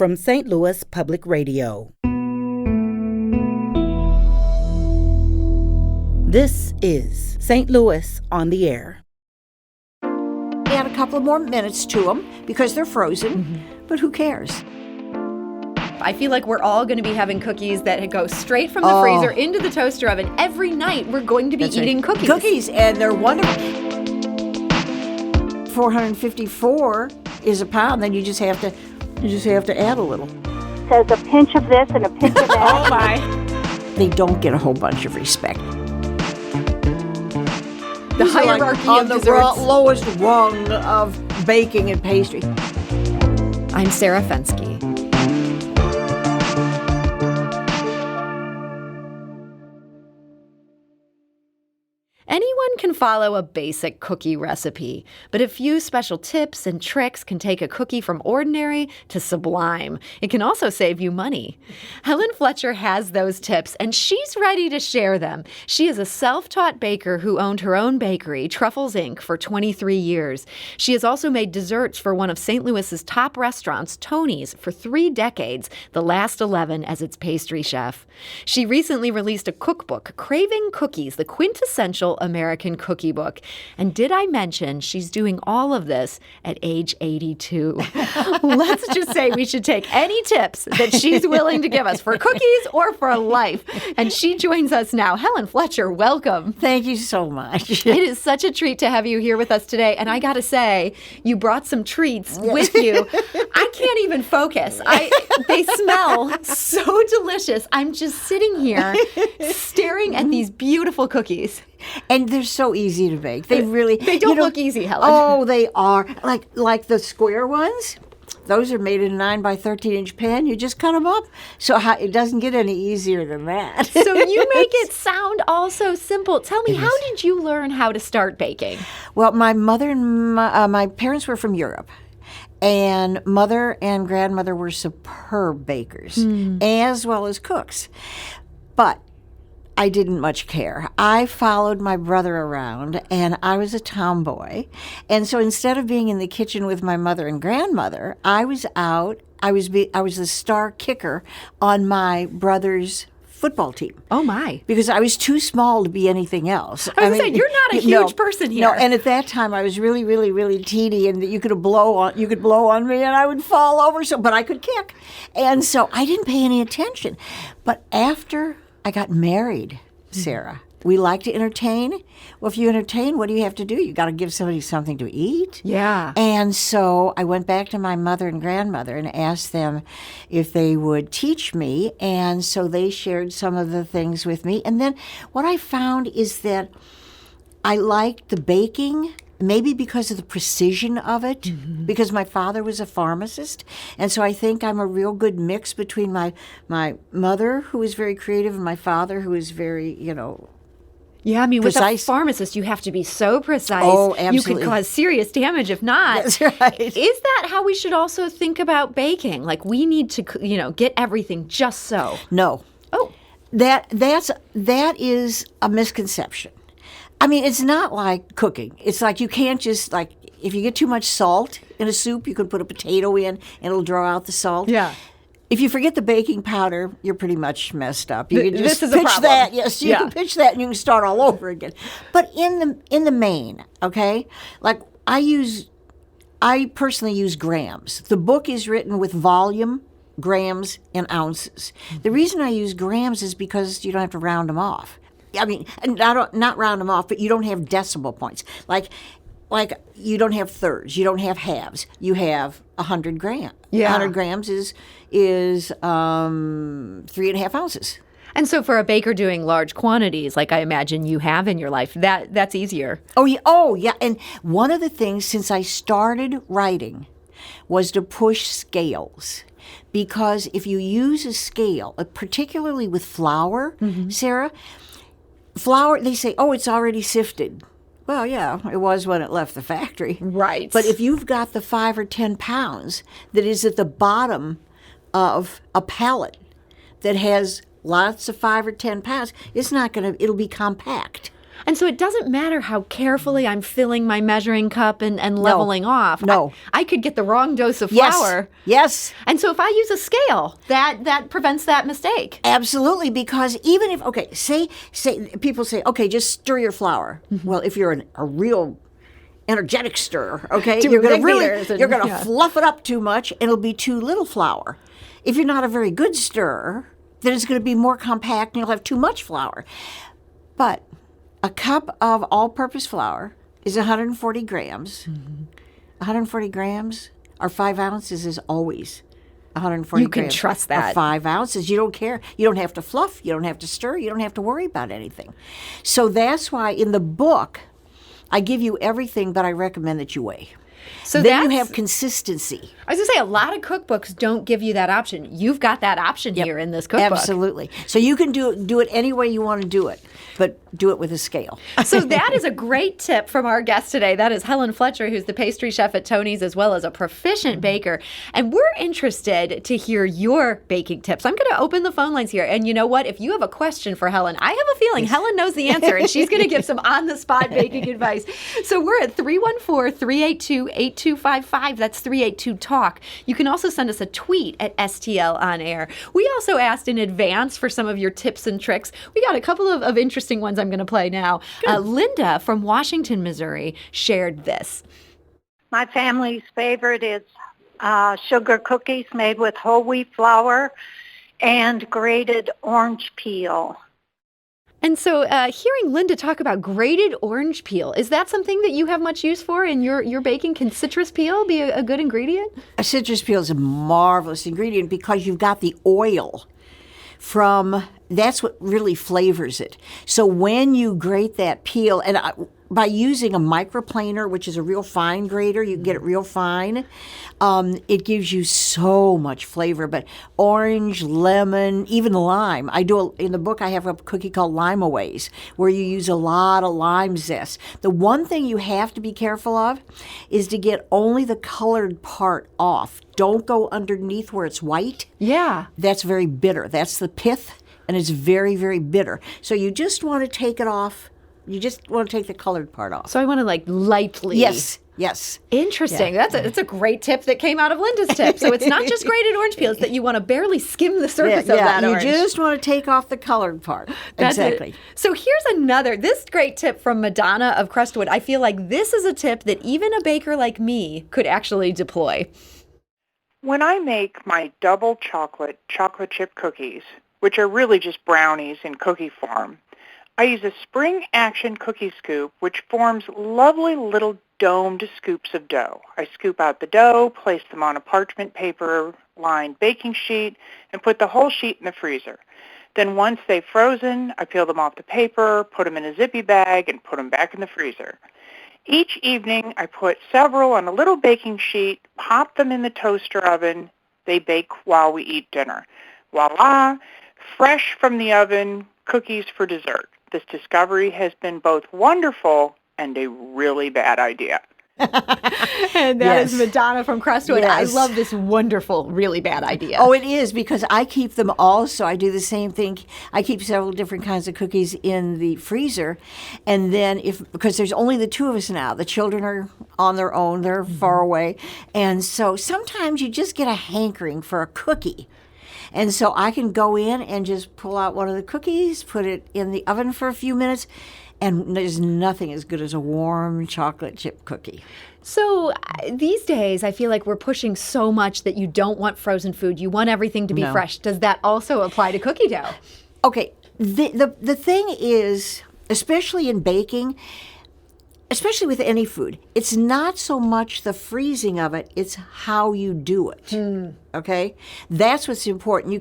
from St. Louis Public Radio. This is St. Louis on the Air. Add a couple of more minutes to them because they're frozen, but who cares? I feel like we're all going to be having cookies that go straight from the freezer into the toaster oven. Every night we're going to be eating cookies. Cookies, and they're wonderful. 454 is a pound, then you just have to add a little. Says a pinch of this and a pinch of that. Oh my. They don't get a whole bunch of respect. The hierarchy on of the desserts. lowest rung of baking and pastry. I'm Sarah Fensky. Anyone can follow a basic cookie recipe, but a few special tips and tricks can take a cookie from ordinary to sublime. It can also save you money. Helen Fletcher has those tips, and she's ready to share them. She is a self-taught baker who owned her own bakery, Truffles Inc., for 23 years. She has also made desserts for one of St. Louis's top restaurants, Tony's, for 3 decades, the last 11 as its pastry chef. She recently released a cookbook, Craving Cookies, the quintessential American cookie book. And did I mention she's doing all of this at age 82? Let's just say we should take any tips that she's willing to give us for cookies or for life. And she joins us now. Helen Fletcher, welcome. Thank you so much. It is such a treat to have you here with us today. And I got to say, you brought some treats with you. I can't even focus. They smell so delicious. I'm just sitting here staring at these beautiful cookies. And they're so easy to bake. They don't look easy, Helen. Oh, they are. Like the square ones. Those are made in a 9 by 13 inch pan. You just cut them up. So it doesn't get any easier than that. So you make it sound all so simple. Tell me, how did you learn how to start baking? Well, my mother and my parents were from Europe. And mother and grandmother were superb bakers, as well as cooks. But I didn't much care. I followed my brother around, and I was a tomboy. And so instead of being in the kitchen with my mother and grandmother, I was out. I was the star kicker on my brother's football team. Oh, my. Because I was too small to be anything else. I was saying, you're not a huge person here. No, and at that time I was really, really, really teeny, and you could blow on me and I would fall over, but I could kick. And so I didn't pay any attention. But after I got married, Sarah, we like to entertain. Well, if you entertain, what do you have to do? You got to give somebody something to eat. Yeah. And so I went back to my mother and grandmother and asked them if they would teach me. And so they shared some of the things with me. And then what I found is that I liked the baking, maybe because of the precision of it, because my father was a pharmacist. And so I think I'm a real good mix between my mother, who is very creative, and my father, who is very, Yeah, I mean, precise. With a pharmacist, you have to be so precise. Oh, absolutely. You could cause serious damage if not. That's right. Is that how we should also think about baking? Like, we need to, get everything just so. No. Oh. That is a misconception. I mean, it's not like cooking. It's like you can't just, if you get too much salt in a soup, you can put a potato in and it'll draw out the salt. Yeah. If you forget the baking powder, you're pretty much messed up. You can just this is a pitch problem. that. Yes, you can pitch that and you can start all over again. But in the main, okay, like I personally use grams. The book is written with volume, grams, and ounces. The reason I use grams is because you don't have to round them off. I mean, not round them off, but you don't have decimal points. Like you don't have thirds, you don't have halves. You have 100 grams. Yeah. 100 grams is 3.5 ounces. And so for a baker doing large quantities, like I imagine you have in your life, that's easier. Oh yeah. And one of the things since I started writing was to push scales. Because if you use a scale, particularly with flour, Sarah, flour, they say, it's already sifted. Well, yeah, it was when it left the factory. Right. But if you've got the 5 or 10 pounds that is at the bottom of a pallet that has lots of 5 or 10 pounds, it'll be compact. And so it doesn't matter how carefully I'm filling my measuring cup and leveling off. No. I could get the wrong dose of Yes. flour. Yes. And so if I use a scale, that prevents that mistake. Absolutely, because even if, say people say, okay, just stir your flour. Well, if you're a real energetic stirrer, okay, Do you're going big to meters you're and- going to yeah. fluff it up too much, and it'll be too little flour. If you're not a very good stirrer, then it's going to be more compact, and you'll have too much flour. But a cup of all-purpose flour is 140 grams. 140 grams or 5 ounces is always 140 You can grams. trust Or that. 5 ounces. You don't care. You don't have to fluff. You don't have to stir. You don't have to worry about anything. So that's why in the book, I give you everything, but I recommend that you weigh. So then you that's- have consistency. I was going to say, a lot of cookbooks don't give you that option. You've got that option here in this cookbook. Absolutely. So you can do it any way you want to do it, but do it with a scale. So that is a great tip from our guest today. That is Helen Fletcher, who's the pastry chef at Tony's, as well as a proficient baker. And we're interested to hear your baking tips. I'm going to open the phone lines here. And you know what? If you have a question for Helen, I have a feeling Helen knows the answer, and she's going to give some on-the-spot baking advice. So we're at 314-382-8255. That's 382-TALK. You can also send us a tweet at STL On Air. We also asked in advance for some of your tips and tricks. We got a couple of interesting ones I'm going to play now. Linda from Washington, Missouri shared this. My family's favorite is sugar cookies made with whole wheat flour and grated orange peel. And so hearing Linda talk about grated orange peel, is that something that you have much use for in your baking? Can citrus peel be a good ingredient? A citrus peel is a marvelous ingredient because you've got the oil that's what really flavors it. So when you grate that peel, and by using a microplaner, which is a real fine grater, you can get it real fine, it gives you so much flavor. But orange, lemon, even lime. In the book, I have a cookie called Limeaways, where you use a lot of lime zest. The one thing you have to be careful of is to get only the colored part off. Don't go underneath where it's white. Yeah. That's very bitter. That's the pith, and it's very, very bitter. So you just want to take it off. You just want to take the colored part off. So I want to lightly. Yes. Interesting. That's a great tip that came out of Linda's tip. So it's not just grated orange peels that you want to barely skim the surface of that orange. You just want to take off the colored part. That's exactly. it. So here's this great tip from Madonna of Crestwood. I feel like this is a tip that even a baker like me could actually deploy. When I make my double chocolate chip cookies, which are really just brownies in cookie form, I use a spring action cookie scoop, which forms lovely little domed scoops of dough. I scoop out the dough, place them on a parchment paper-lined baking sheet, and put the whole sheet in the freezer. Then once they've frozen, I peel them off the paper, put them in a zippy bag, and put them back in the freezer. Each evening, I put several on a little baking sheet, pop them in the toaster oven. They bake while we eat dinner. Voila! Fresh from the oven, cookies for dessert. This discovery has been both wonderful and a really bad idea. And that is Madonna from Crestwood. Yes. I love this wonderful, really bad idea. Oh, it is, because I keep them also. I do the same thing. I keep several different kinds of cookies in the freezer. And then because there's only the two of us now, the children are on their own, they're far away. And so sometimes you just get a hankering for a cookie. And so I can go in and just pull out one of the cookies, put it in the oven for a few minutes, and there's nothing as good as a warm chocolate chip cookie. So these days, I feel like we're pushing so much that you don't want frozen food. You want everything to be fresh. Does that also apply to cookie dough? Okay, the thing is, especially in baking, especially with any food, it's not so much the freezing of it, it's how you do it. Okay? That's what's important.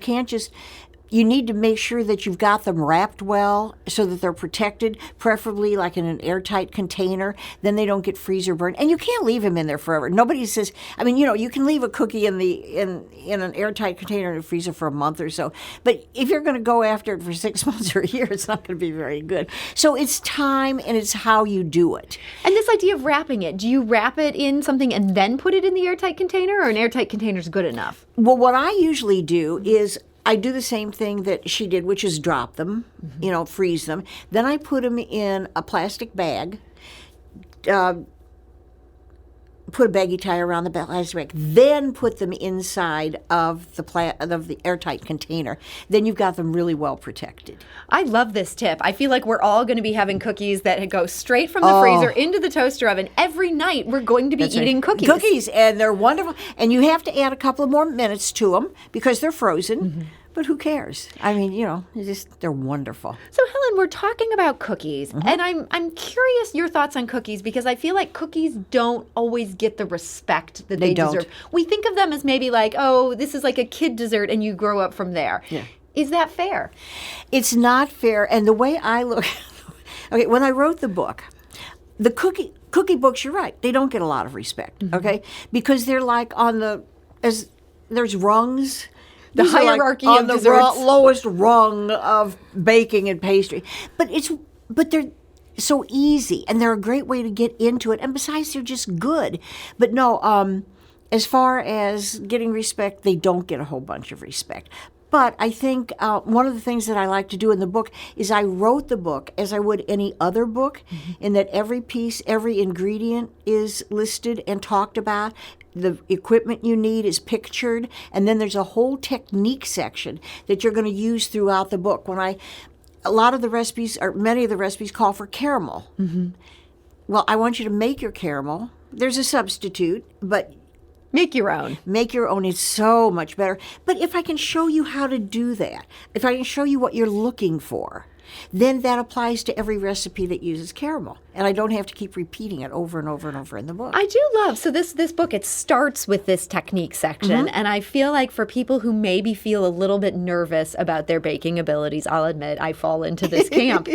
You need to make sure that you've got them wrapped well so that they're protected, preferably like in an airtight container. Then they don't get freezer burn. And you can't leave them in there forever. Nobody says, you can leave a cookie in an airtight container in the freezer for a month or so. But if you're going to go after it for 6 months or a year, it's not going to be very good. So it's time and it's how you do it. And this idea of wrapping it, do you wrap it in something and then put it in the airtight container, or an airtight container is good enough? Well, what I usually do is I do the same thing that she did, which is drop them, freeze them. Then I put them in a plastic bag, put a baggy tie around the plastic bag, then put them inside of the airtight container. Then you've got them really well protected. I love this tip. I feel like we're all going to be having cookies that go straight from the freezer into the toaster oven. Every night we're going to be eating cookies. Cookies, and they're wonderful. And you have to add a couple of more minutes to them because they're frozen. But who cares? I mean, they're wonderful. So Helen, we're talking about cookies, and I'm curious your thoughts on cookies because I feel like cookies don't always get the respect that they deserve. We think of them as maybe like, oh, this is like a kid dessert, and you grow up from there. Yeah. Is that fair? It's not fair. And the way I look, okay, when I wrote the book, the cookie books, you're right, they don't get a lot of respect, okay, because they're like there's rungs. The hierarchy of desserts. On the lowest rung of baking and pastry. But they're so easy, and they're a great way to get into it. And besides, they're just good. But no, as far as getting respect, they don't get a whole bunch of respect. But I think one of the things that I like to do in the book is I wrote the book as I would any other book, in that every piece, every ingredient is listed and talked about. The equipment you need is pictured, and then there's a whole technique section that you're going to use throughout the book. A lot of the recipes, or many of the recipes, call for caramel. Well, I want you to make your caramel. There's a substitute, but make your own. Make your own is so much better. But if I can show you how to do that, if I can show you what you're looking for, then that applies to every recipe that uses caramel. And I don't have to keep repeating it over and over and over in the book. I do love, so this book, it starts with this technique section. And I feel like for people who maybe feel a little bit nervous about their baking abilities, I'll admit I fall into this camp,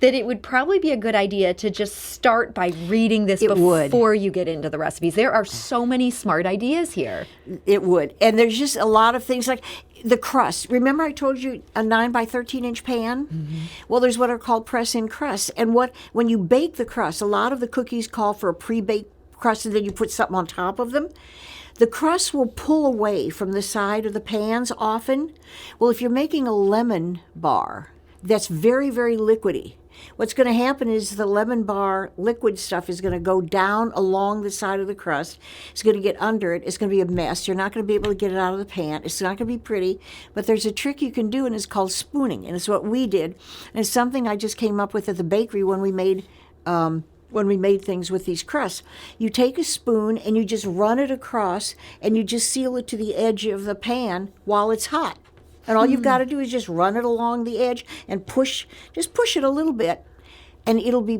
that it would probably be a good idea to just start by reading this before you get into the recipes. There are so many smart ideas here. It would. And there's just a lot of things like the crust. Remember I told you a 9 by 13 inch pan? Well, there's what are called press-in crusts. And when you bake the crust, a lot of the cookies call for a pre-baked crust and then you put something on top of them. The crust will pull away from the side of the pans often. Well, if you're making a lemon bar, that's very, very liquidy. What's going to happen is the lemon bar liquid stuff is going to go down along the side of the crust. It's going to get under it. It's going to be a mess. You're not going to be able to get it out of the pan. It's not going to be pretty. But there's a trick you can do, and it's called spooning. And it's what we did. And it's something I just came up with at the bakery when we made things with these crusts. You take a spoon and you just run it across, and you just seal it to the edge of the pan while it's hot. And all you've got to do is just run it along the edge and push it a little bit, and it'll be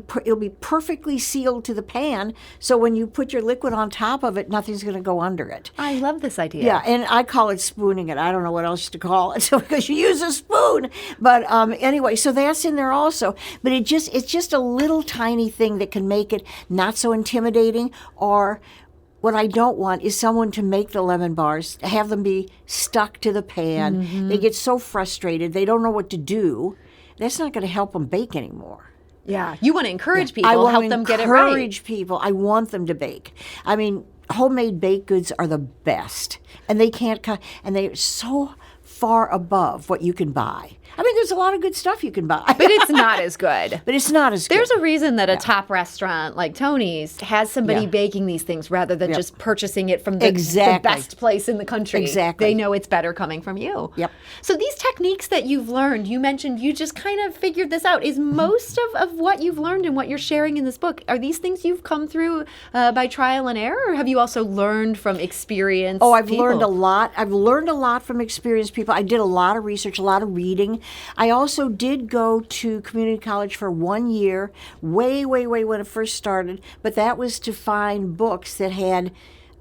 perfectly sealed to the pan. So when you put your liquid on top of it, nothing's going to go under it. I love this idea. Yeah, and I call it spooning it. I don't know what else to call it, so because you use a spoon. But anyway, so that's in there also. But it's just a little tiny thing that can make it not so intimidating. Or what I don't want is someone to make the lemon bars, have them be stuck to the pan. They get so frustrated. They don't know what to do. That's not going to help them bake anymore. Yeah. You want to encourage people, help them get it right. I want to encourage people. I want them to bake. I mean, homemade baked goods are the best. And they're so far above what you can buy. I mean, there's a lot of good stuff you can buy. But it's not as good. There's a reason that a top restaurant like Tony's has somebody baking these things rather than just purchasing it from the best place in the country. Exactly. They know it's better coming from you. Yep. So these techniques that you've learned, you mentioned you just kind of figured this out. Is most of what you've learned and what you're sharing in this book, are these things you've come through by trial and error, or have you also learned from experienced people? I've learned a lot. I've learned a lot from experienced people. I did a lot of research, a lot of reading. I also did go to community college for 1 year, way when it first started, but that was to find books that had,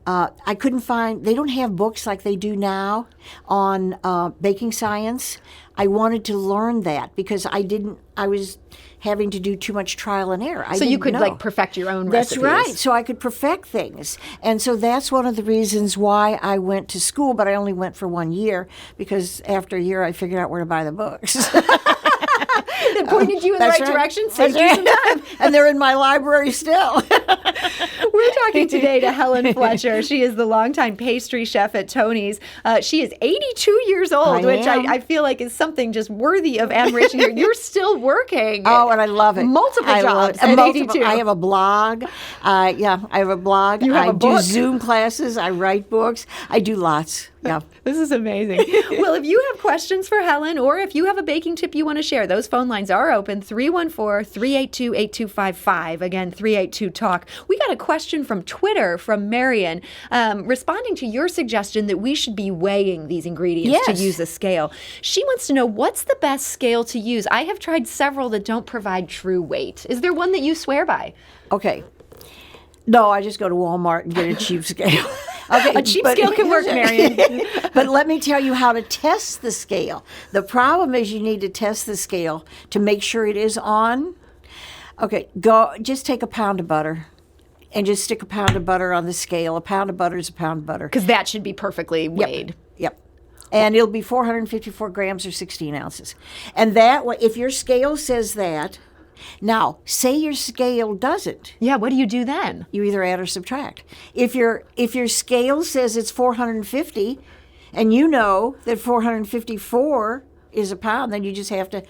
they don't have books like they do now on baking science. I wanted to learn that because I was having to do too much trial and error. So you could perfect your own recipes. That's right. So I could perfect things. And so that's one of the reasons why I went to school, but I only went for 1 year because after a year I figured out where to buy the books. that pointed you in the That's right direction, That's saved you some time. And they're in my library still. We're talking today to Helen Fletcher. She is the longtime pastry chef at Tony's. She is 82 years old, which I feel like is something just worthy of admiration here. You're still working. Oh, and I love it. Multiple jobs at multiple, 82. I have a blog. I have a blog. You have a book. Do Zoom classes. I write books. I do lots. Yeah. This is amazing. Well, if you have questions for Helen or if you have a baking tip you want to share, those phone lines are open, 314-382-8255. Again, 382-TALK. We got a question from Twitter from Marion responding to your suggestion that we should be weighing these ingredients to use a scale. She wants to know, what's the best scale to use? I have tried several that don't provide true weight. Is there one that you swear by? Okay. No, I just go to Walmart and get a cheap scale. Okay, A cheap scale can work, Marion. But let me tell you how to test the scale. The problem is you need to test the scale to make sure it is on. Okay, just take a pound of butter and just stick a pound of butter on the scale. A pound of butter is a pound of butter. Because that should be perfectly weighed. Yep. And it'll be 454 grams or 16 ounces. And that way, if your scale says that, now, say your scale doesn't. Yeah, what do you do then? You either add or subtract. If your scale says it's 450, and you know that 454 is a pound, then you just have to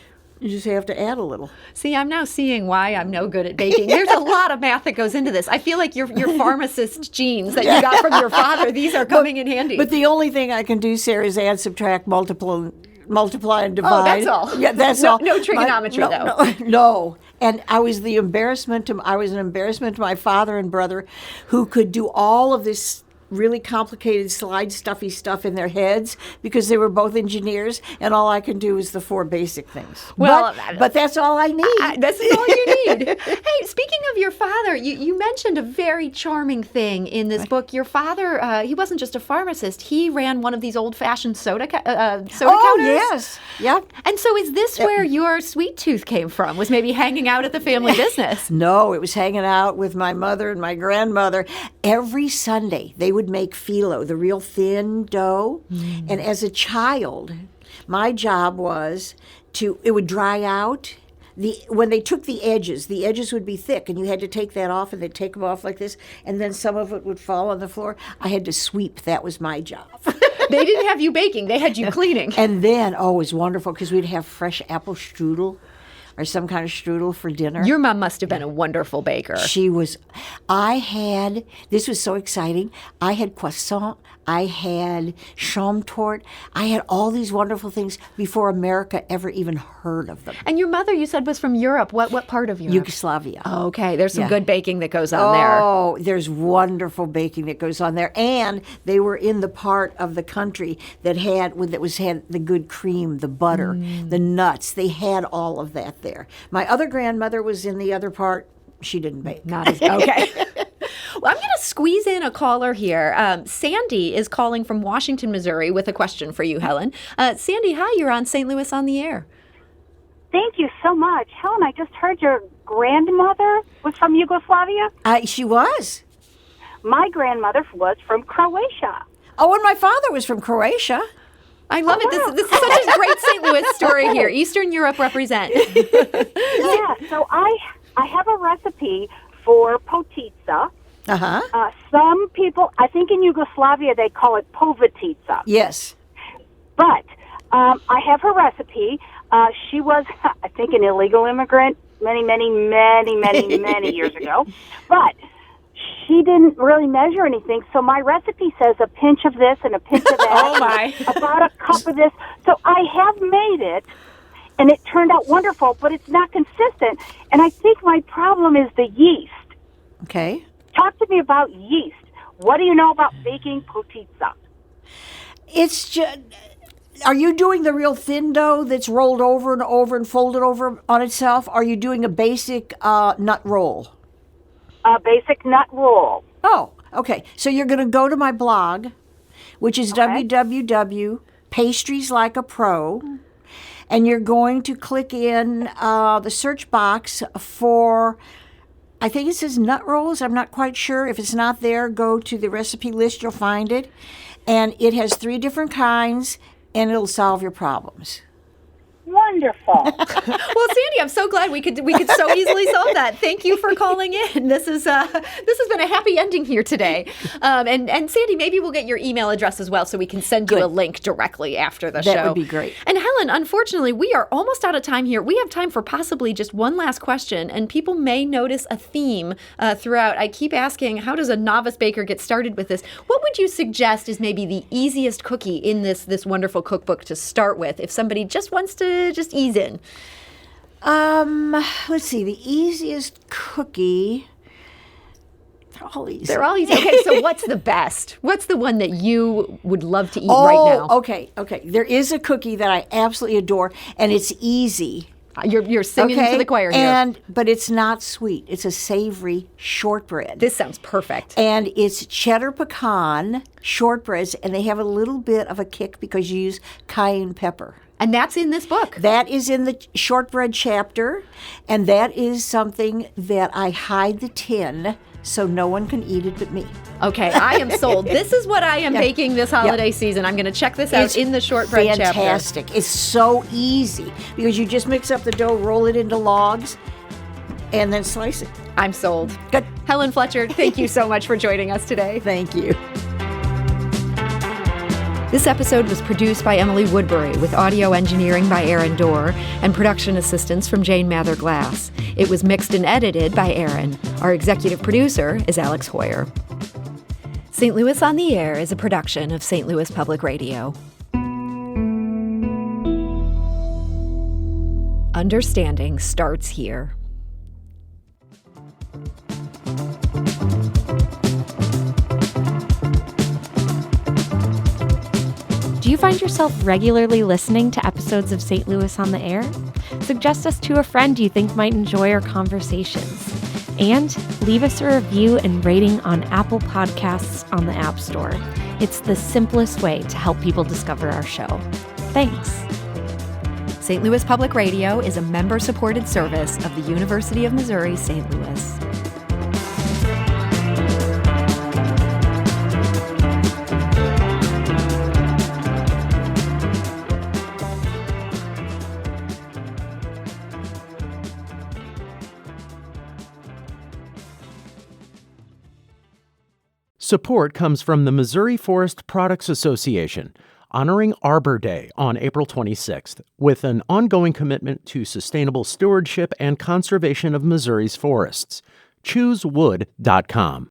add a little. See, I'm now seeing why I'm no good at baking. There's a lot of math that goes into this. I feel like your pharmacist genes that you got from your father, these are coming in handy. But the only thing I can do, Sarah, is add, subtract, multiply, and divide. Oh, that's all. Yeah, that's no, all. No trigonometry, though. No. And I was an embarrassment to my father and brother, who could do all of this really complicated stuffy stuff in their heads because they were both engineers, and all I can do is the four basic things. Well, but that's all I need. This is all you need. Hey, speaking of your father, you mentioned a very charming thing in this book. Your father, he wasn't just a pharmacist. He ran one of these old-fashioned soda counters. Yes. Yep. And so is this where your sweet tooth came from? Was maybe hanging out at the family business? No, it was hanging out with my mother and my grandmother. Every Sunday, they would make phyllo, the real thin dough. And as a child, my job was it would dry out. When they took the edges would be thick, and you had to take that off, and they'd take them off like this, and then some of it would fall on the floor. I had to sweep. That was my job. They didn't have you baking. They had you cleaning. And then, it was wonderful because we'd have fresh apple strudel or some kind of strudel for dinner. Your mom must have been a wonderful baker. She was. This was so exciting. I had croissant. I had chamtorte. I had all these wonderful things before America ever even heard of them. And your mother, you said, was from Europe. What part of Europe? Yugoslavia. Oh, okay, there's some good baking that goes on there. Oh, there's wonderful baking that goes on there. And they were in the part of the country that had the good cream, the butter, the nuts. They had all of that there. My other grandmother was in the other part. She didn't bake. Not as okay. Well, I'm going to squeeze in a caller here. Sandy is calling from Washington, Missouri, with a question for you, Helen. Sandy, hi. You're on St. Louis on the Air. Thank you so much. Helen, I just heard your grandmother was from Yugoslavia. She was. My grandmother was from Croatia. Oh, and my father was from Croatia. I love it. This is such a great St. Louis story here. Eastern Europe represent. Yeah, so I have a recipe for potica. Uh-huh. Some people, I think in Yugoslavia, they call it povatica. Yes. But I have her recipe. She was, I think, an illegal immigrant many years ago. But she didn't really measure anything, so my recipe says a pinch of this and a pinch of that. Oh, my. About a cup of this. So I have made it, and it turned out wonderful, but it's not consistent. And I think my problem is the yeast. Okay. Talk to me about yeast. What do you know about baking potica? It's just... Are you doing the real thin dough that's rolled over and over and folded over on itself? Are you doing a basic nut roll? A basic nut roll. Oh, okay. So you're going to go to my blog, which is www.pastrieslikeapro, and you're going to click in the search box for, I think it says nut rolls. I'm not quite sure. If it's not there, go to the recipe list. You'll find it. And it has 3 different kinds, and it'll solve your problems. Wonderful. wonderful. Well, Sandy, I'm so glad we could so easily solve that. Thank you for calling in. This has been a happy ending here today. And Sandy, maybe we'll get your email address as well so we can send you a link directly after the show. That would be great. And Helen, unfortunately, we are almost out of time here. We have time for possibly just one last question, and people may notice a theme throughout. I keep asking, how does a novice baker get started with this? What would you suggest is maybe the easiest cookie in this wonderful cookbook to start with if somebody just wants to just ease in? Let's see. The easiest cookie. They're all easy. They're all easy. Okay, so what's the best? What's the one that you would love to eat right now? Okay. There is a cookie that I absolutely adore, and it's easy. You're singing to the choir here. But it's not sweet. It's a savory shortbread. This sounds perfect. And it's cheddar pecan shortbreads, and they have a little bit of a kick because you use cayenne pepper. And that's in this book. That is in the shortbread chapter, and that is something that I hide the tin so no one can eat it but me. Okay, I am sold. This is what I am baking this holiday season. I'm going to check this out in the shortbread chapter. Fantastic. It's so easy because you just mix up the dough, roll it into logs, and then slice it. I'm sold. Good. Helen Fletcher, thank you so much for joining us today. Thank you. This episode was produced by Emily Woodbury with audio engineering by Aaron Dorr and production assistance from Jane Mather-Glass. It was mixed and edited by Aaron. Our executive producer is Alex Hoyer. St. Louis on the Air is a production of St. Louis Public Radio. Understanding starts here. Do you find yourself regularly listening to episodes of St. Louis on the Air? Suggest us to a friend you think might enjoy our conversations. And leave us a review and rating on Apple Podcasts on the App Store. It's the simplest way to help people discover our show. Thanks. St. Louis Public Radio is a member-supported service of the University of Missouri, St. Louis. Support comes from the Missouri Forest Products Association, honoring Arbor Day on April 26th, with an ongoing commitment to sustainable stewardship and conservation of Missouri's forests. ChooseWood.com.